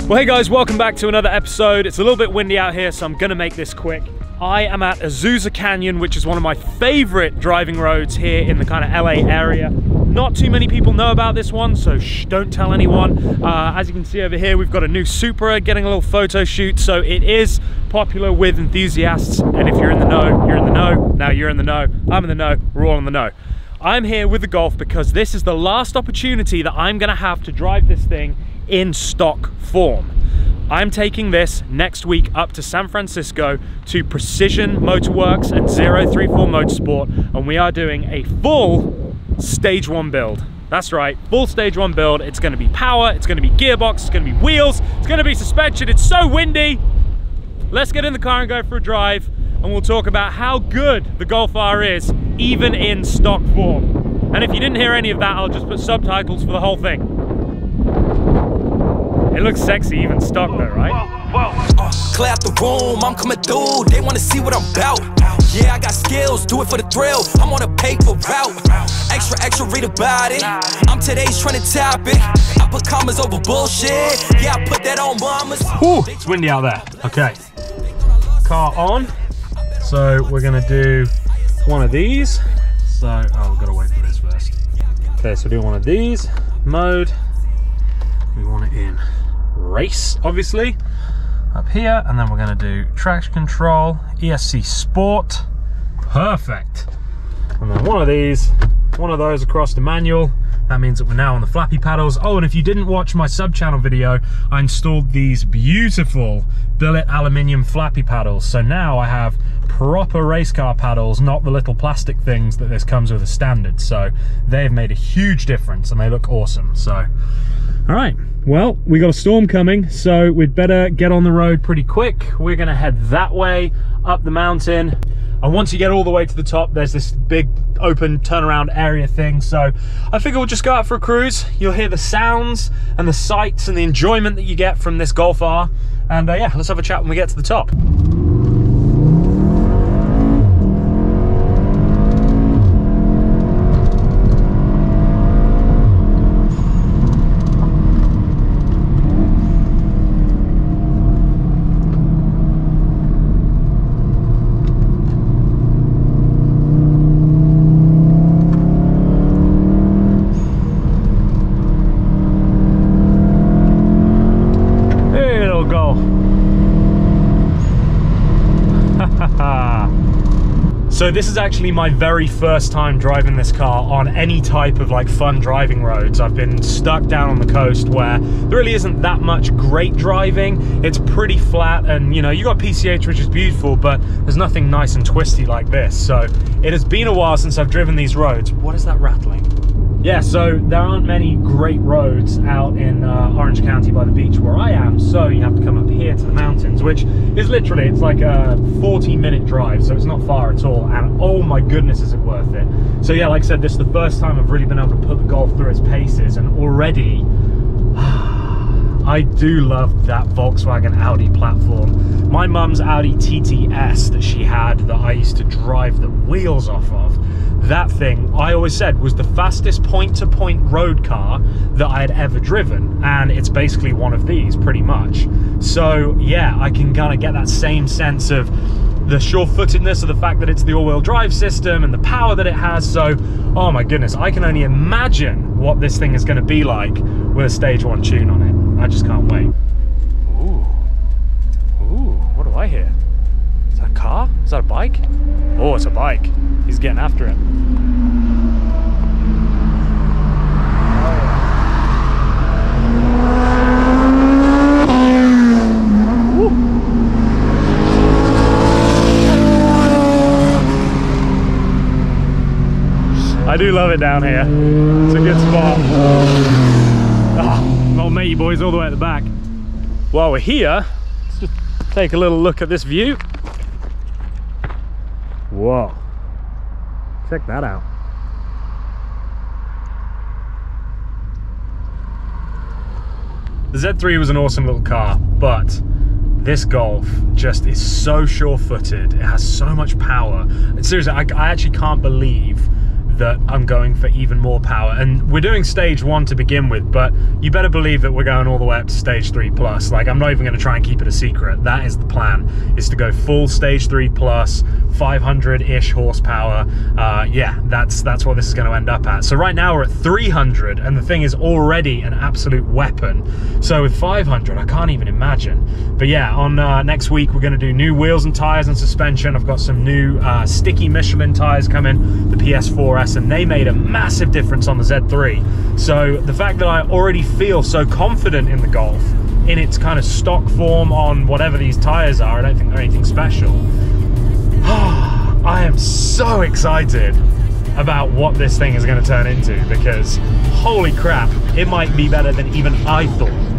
Well, hey guys, welcome back to another episode. It's a little bit windy out here, so I'm gonna make this quick. I am at Asuza Canyon, which is one of my favorite driving roads here in the kind of LA area. Not too many people know about this one, so shh, don't tell anyone. As you can see over here, we've got a new Supra getting a little photo shoot, so it is popular with enthusiasts. And if you're in the know, you're in the know. Now you're in the know, I'm in the know, we're all in the know. I'm here with the Golf because this is the last opportunity that I'm gonna have to drive this thing in stock form. I'm taking this next week up to San Francisco to Precision Motorworks and 034 Motorsport, and we are doing a full stage 1 build. That's right, full stage 1 build. It's gonna be power, it's gonna be gearbox, it's gonna be wheels, it's gonna be suspension. It's so windy. Let's get in the car and go for a drive, and we'll talk about how good the Golf R is, even in stock form. And if you didn't hear any of that, I'll just put subtitles for the whole thing. It looks sexy, even stock though, right? Clear out the room, I'm coming through. They wanna see what I'm about. Yeah, I got skills, do it for the thrill. I'm on a paper route. Extra, read about it. I'm today's trending topic. I put commas over bullshit. Yeah, I put that on mamas. Ooh, it's windy out there. Okay. Car on. So we're gonna do one of these. So, oh, we've gotta wait for this first. Okay, so do one of these. Mode. We want it in race, obviously, up here, and then we're going to do traction control, ESC Sport, perfect. And then one of those across the manual. That means that we're now on the flappy paddles. Oh, and if you didn't watch my sub-channel video, I installed these beautiful billet aluminium flappy paddles. So now I have proper race car paddles, not the little plastic things that this comes with as standard. So they've made a huge difference and they look awesome. So, all right, well, we got a storm coming, so we'd better get on the road pretty quick. We're gonna head that way, up the mountain. And once you get all the way to the top, there's this big open turnaround area thing. So I figure we'll just go out for a cruise. You'll hear the sounds and the sights and the enjoyment that you get from this Golf R. And yeah, let's have a chat when we get to the top. So this is actually my very first time driving this car on any type of like fun driving roads. I've been stuck down on the coast where there really isn't that much great driving. It's pretty flat and you know, you got PCH, which is beautiful, but there's nothing nice and twisty like this. So it has been a while since I've driven these roads. What is that rattling? Yeah, so there aren't many great roads out in Orange County by the beach where I am, so you have to come up here to the mountains, which is literally, it's like a 40-minute drive, so it's not far at all, and oh my goodness, is it worth it. So yeah, like I said, this is the first time I've really been able to put the Golf through its paces, and already, I do love that Volkswagen Audi platform. My mum's Audi TTS that she had, that I used to drive the wheels off of, that thing, I always said, was the fastest point-to-point road car that I had ever driven, and it's basically one of these, pretty much. So yeah, I can kind of get that same sense of the sure-footedness of the fact that it's the all-wheel drive system and the power that it has. So, oh my goodness, I can only imagine what this thing is going to be like with a stage 1 tune on it. I just can't wait. Ooh, what do I hear? Is that a car? Is that a bike? Oh, it's a bike. He's getting after it. I do love it down here. It's a good spot. Old matey boys all the way at the back. While we're here, let's just take a little look at this view. Whoa. Check that out. The Z3 was an awesome little car, but this Golf just is so sure-footed. It has so much power. And seriously, I actually can't believe that I'm going for even more power. And we're doing stage 1 to begin with, but you better believe that we're going all the way up to stage 3 plus. Like, I'm not even going to try and keep it a secret. That is the plan, is to go full stage 3 plus, 500-ish horsepower. Yeah, that's what this is going to end up at. So right now we're at 300, and the thing is already an absolute weapon. So with 500, I can't even imagine. But yeah, on next week we're going to do new wheels and tires and suspension. I've got some new sticky Michelin tires coming, the PS4S, and they made a massive difference on the Z3. So the fact that I already feel so confident in the Golf, in its kind of stock form on whatever these tires are, I don't think they're anything special. I am so excited about what this thing is going to turn into, because holy crap, it might be better than even I thought.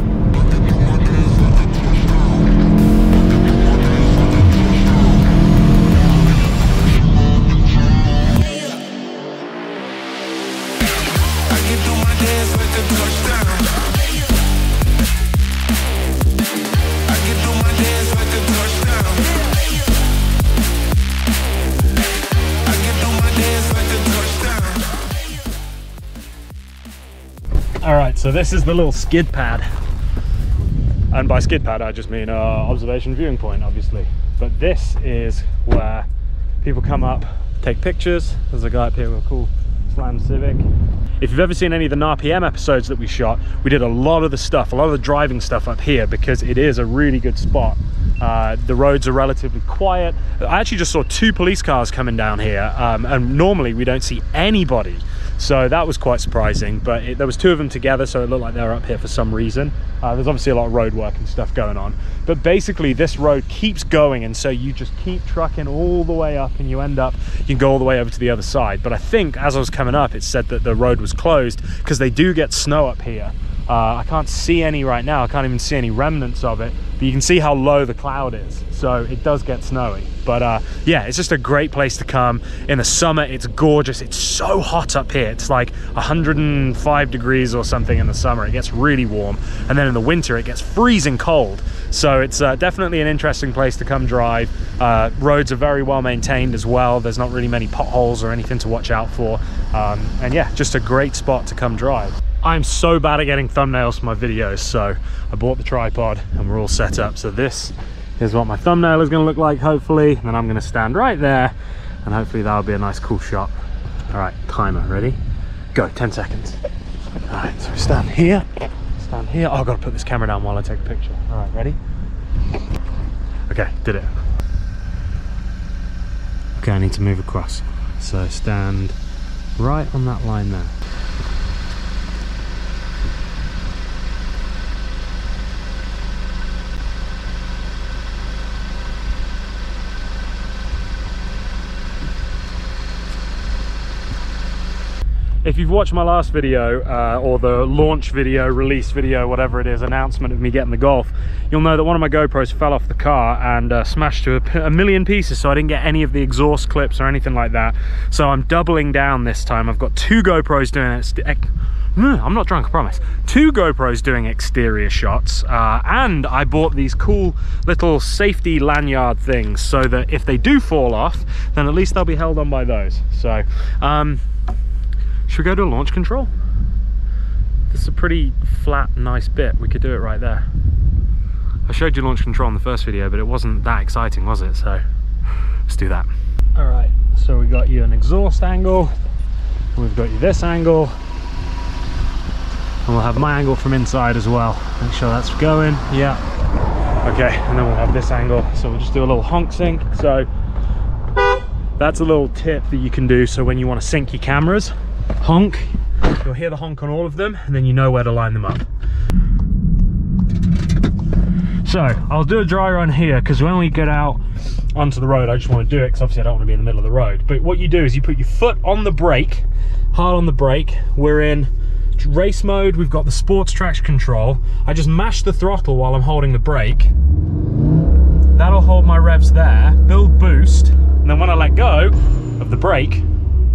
Alright, so this is the little skid pad. And by skid pad I just mean observation viewing point, obviously. But this is where people come up, take pictures. There's a guy up here with a cool Slam Civic. If you've ever seen any of the NARPM episodes that we shot, we did a lot of the stuff, a lot of the driving stuff up here, because it is a really good spot. The roads are relatively quiet. I actually just saw 2 police cars coming down here, and normally we don't see anybody. So that was quite surprising, but there was 2 of them together, so it looked like they were up here for some reason. There's obviously a lot of road work and stuff going on, but basically this road keeps going, and so you just keep trucking all the way up, and you can go all the way over to the other side. But I think as I was coming up, it said that the road was closed because they do get snow up here. I can't see any right now. I can't even see any remnants of it, but you can see how low the cloud is, so it does get snowy. But yeah, it's just a great place to come. In the summer, it's gorgeous. It's so hot up here. It's like 105 degrees or something in the summer. It gets really warm, and then in the winter it gets freezing cold. So it's definitely an interesting place to come drive. Roads are very well maintained as well. There's not really many potholes or anything to watch out for, and yeah, just a great spot to come drive. I'm so bad at getting thumbnails for my videos, so I bought the tripod and we're all set up. So this is what my thumbnail is going to look like, hopefully. And then I'm going to stand right there, and hopefully that'll be a nice cool shot. All right, timer, ready? Go, 10 seconds. All right, so stand here. Oh, I've got to put this camera down while I take a picture. All right, ready? Okay, did it. Okay, I need to move across. So stand right on that line there. If you've watched my last video, or the launch video, release video, whatever it is, announcement of me getting the Golf, you'll know that one of my GoPros fell off the car and smashed to a million pieces, so I didn't get any of the exhaust clips or anything like that. So I'm doubling down this time. I've got 2 GoPros doing it. I'm not drunk, I promise. 2 GoPros doing exterior shots, and I bought these cool little safety lanyard things so that if they do fall off, then at least they'll be held on by those. So, should we go to launch control? This is a pretty flat, nice bit. We could do it right there. I showed you launch control in the first video, but it wasn't that exciting, was it? So let's do that. All right, so we got you an exhaust angle, we've got you this angle, and we'll have my angle from inside as well. Make sure that's going, yeah. Okay, and then we'll have this angle. So we'll just do a little honk sync. So that's a little tip that you can do. So when you want to sync your cameras, honk, you'll hear the honk on all of them, and then you know where to line them up. So I'll do a dry run here, because when we get out onto the road, I just want to do it because obviously I don't want to be in the middle of the road. But what you do is you put your foot on the brake, hard on the brake. We're in race mode, we've got the sports traction control. I just mash the throttle while I'm holding the brake. That'll hold my revs there, build boost, and then when I let go of the brake,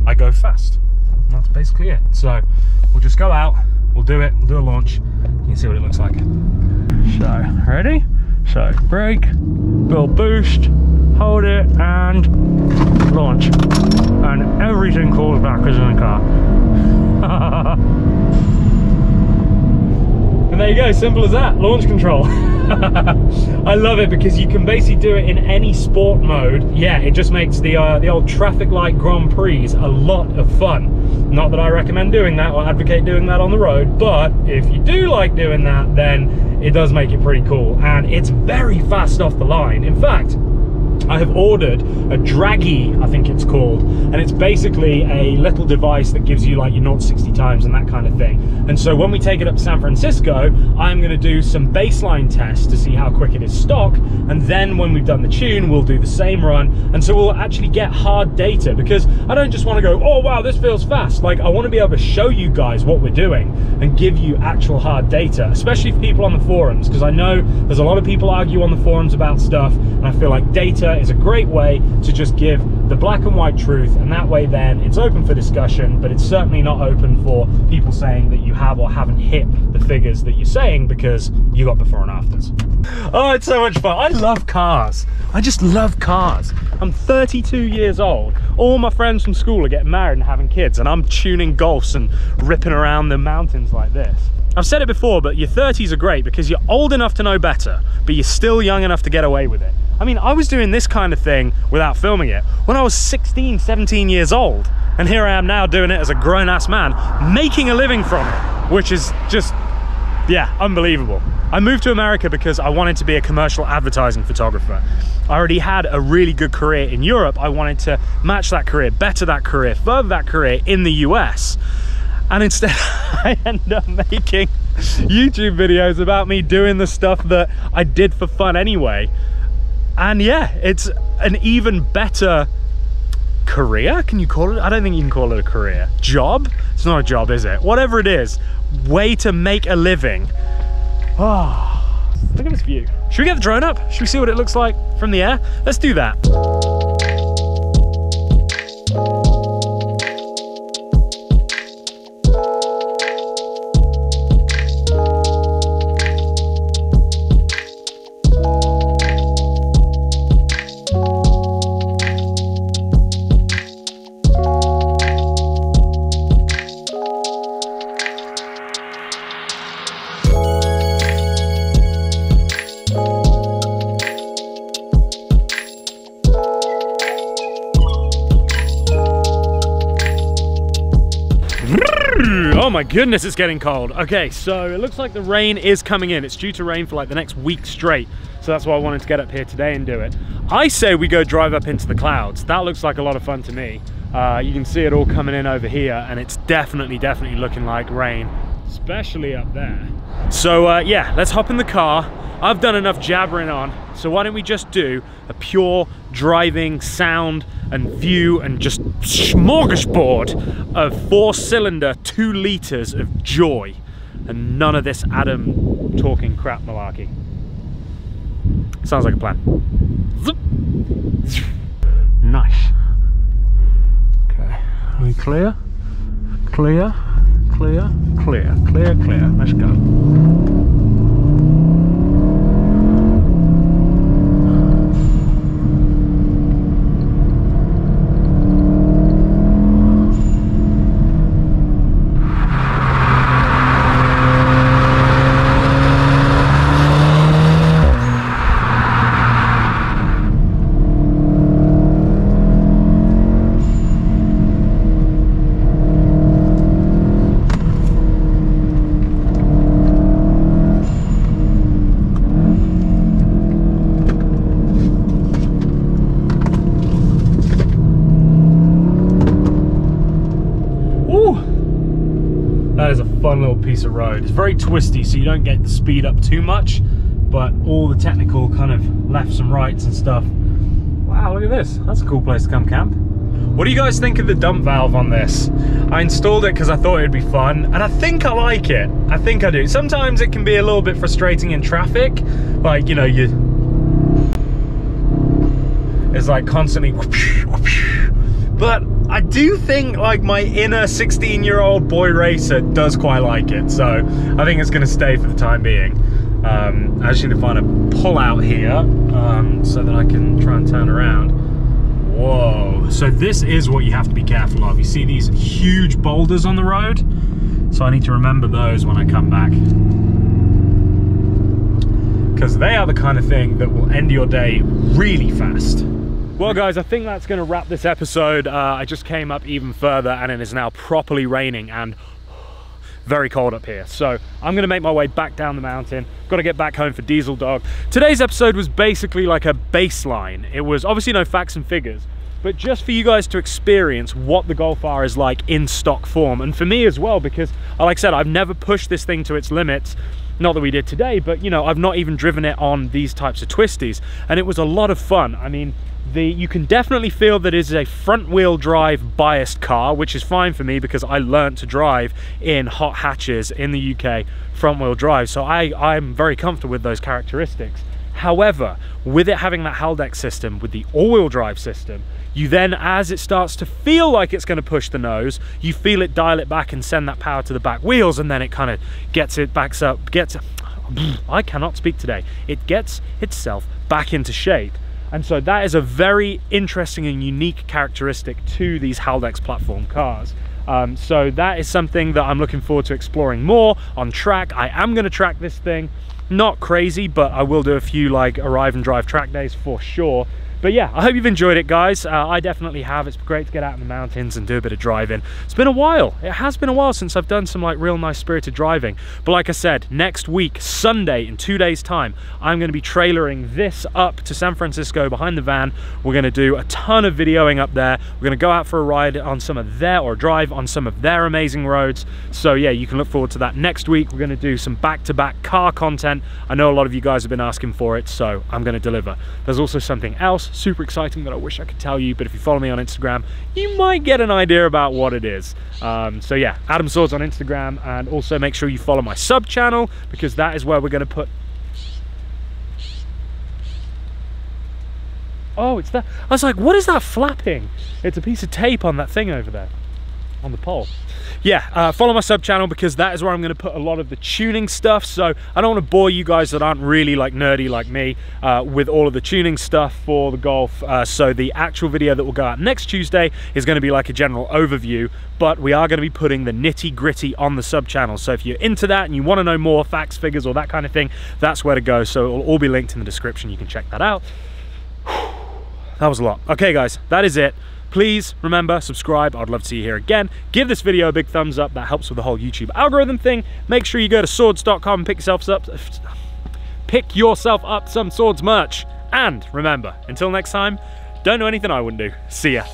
I go fast. And that's basically it. So we'll just go out, we'll do it, we'll do a launch, you can see what it looks like. So, ready? So brake, build boost, hold it and launch. And everything falls backwards in the car. And there you go, simple as that, launch control. I love it because you can basically do it in any sport mode. Yeah, it just makes the old traffic light Grand Prix a lot of fun. Not that I recommend doing that or advocate doing that on the road, but if you do like doing that, then it does make it pretty cool. And it's very fast off the line. In fact, I have ordered a Draggy, I think it's called, and it's basically a little device that gives you like your 0 to 60 times and that kind of thing. And so when we take it up to San Francisco, I'm going to do some baseline tests to see how quick it is stock, and then when we've done the tune, we'll do the same run, and so we'll actually get hard data, because I don't just want to go, oh wow, this feels fast. Like, I want to be able to show you guys what we're doing and give you actual hard data, especially for people on the forums, because I know there's a lot of people argue on the forums about stuff, and I feel like data is a great way to just give the black and white truth, and that way then it's open for discussion, but it's certainly not open for people saying that you have or haven't hit the figures that you're saying because you got before and afters. Oh, it's so much fun. I love cars. I just love cars. I'm 32 years old. All my friends from school are getting married and having kids, and I'm tuning Golfs and ripping around the mountains like this. I've said it before, but your 30s are great because you're old enough to know better, but you're still young enough to get away with it. I mean, I was doing this kind of thing without filming it when I was 16, 17 years old. And here I am now doing it as a grown-ass man, making a living from it, which is just, yeah, unbelievable. I moved to America because I wanted to be a commercial advertising photographer. I already had a really good career in Europe. I wanted to match that career, better that career, further that career in the US. And instead, I end up making YouTube videos about me doing the stuff that I did for fun anyway. And yeah, it's an even better career, can you call it? I don't think you can call it a career. Job? It's not a job, is it? Whatever it is, way to make a living. Oh, look at this view. Should we get the drone up? Should we see what it looks like from the air? Let's do that. Oh my goodness, it's getting cold. Okay, so it looks like the rain is coming in. It's due to rain for like the next week straight. So that's why I wanted to get up here today and do it. I say we go drive up into the clouds. That looks like a lot of fun to me. You can see it all coming in over here, and it's definitely looking like rain, especially up there. So yeah, let's hop in the car. I've done enough jabbering on, so why don't we just do a pure driving sound and view and just smorgasbord of 4-cylinder 2 liters of joy, and none of this Adam talking crap malarkey. Sounds like a plan. Nice. Okay, are we clear? Clear, clear, clear, clear, clear. Let's go. That is a fun little piece of road. It's very twisty, so you don't get to speed up too much, but all the technical kind of lefts and rights and stuff. Wow, look at this. That's a cool place to come camp. What do you guys think of the dump valve on this? I installed it because I thought it'd be fun, and I think I like it. I think I do. Sometimes it can be a little bit frustrating in traffic. Like, you know, it's like constantly, but I do think like my inner 16-year-old boy racer does quite like it, so I think it's going to stay for the time being. I just need to find a pull out here so that I can try and turn around. Whoa, so this is what you have to be careful of. You see these huge boulders on the road? So I need to remember those when I come back, because they are the kind of thing that will end your day really fast. Well guys, I think that's going to wrap this episode. I just came up even further and it is now properly raining and very cold up here. So I'm going to make my way back down the mountain. Got to get back home for Diesel Dog. Today's episode was basically like a baseline. It was obviously no facts and figures, but just for you guys to experience what the Golf R is like in stock form. And for me as well, because like I said, I've never pushed this thing to its limits. Not that we did today, but you know, I've not even driven it on these types of twisties. And it was a lot of fun. I mean, you can definitely feel that it is a front wheel drive biased car, which is fine for me because I learned to drive in hot hatches in the UK front wheel drive. So I'm very comfortable with those characteristics. However, with it having that Haldex system, with the all-wheel drive system, you then, as it starts to feel like it's going to push the nose, you feel it dial it back and send that power to the back wheels, and then it kind of backs up, I cannot speak today. It gets itself back into shape. And so that is a very interesting and unique characteristic to these Haldex platform cars. So that is something that I'm looking forward to exploring more on track. I am going to track this thing. Not crazy, but I will do a few like arrive and drive track days for sure. But yeah, I hope you've enjoyed it, guys. I definitely have. It's great to get out in the mountains and do a bit of driving. It's been a while. It has been a while since I've done some like real nice spirited driving. But like I said, next week, Sunday, in 2 days time, I'm going to be trailering this up to San Francisco behind the van. We're going to do a ton of videoing up there. We're going to go out for a ride on some of their, or drive on some of their amazing roads. So yeah, you can look forward to that next week. We're going to do some back-to-back car content. I know a lot of you guys have been asking for it, so I'm going to deliver. There's also something else super exciting that I wish I could tell you, but if you follow me on Instagram, you might get an idea about what it is. So yeah, Adam Swords on Instagram, and also make sure you follow my sub channel, because that is where we're going to put... Oh, it's that. I was like, what is that flapping? It's a piece of tape on that thing over there, on the pole. Yeah, follow my sub channel, because that is where I'm going to put a lot of the tuning stuff. So I don't want to bore you guys that aren't really like nerdy like me with all of the tuning stuff for the Golf. So the actual video that will go out next Tuesday is going to be like a general overview, but we are going to be putting the nitty gritty on the sub channel. So if you're into that and you want to know more facts, figures, or that kind of thing, that's where to go. So it will all be linked in the description. You can check that out. That was a lot. Okay guys, that is it. Please remember, subscribe. I'd love to see you here again. Give this video a big thumbs up. That helps with the whole YouTube algorithm thing. Make sure you go to swords.com and pick yourself up some Swords merch. And remember, until next time, don't do anything I wouldn't do. See ya.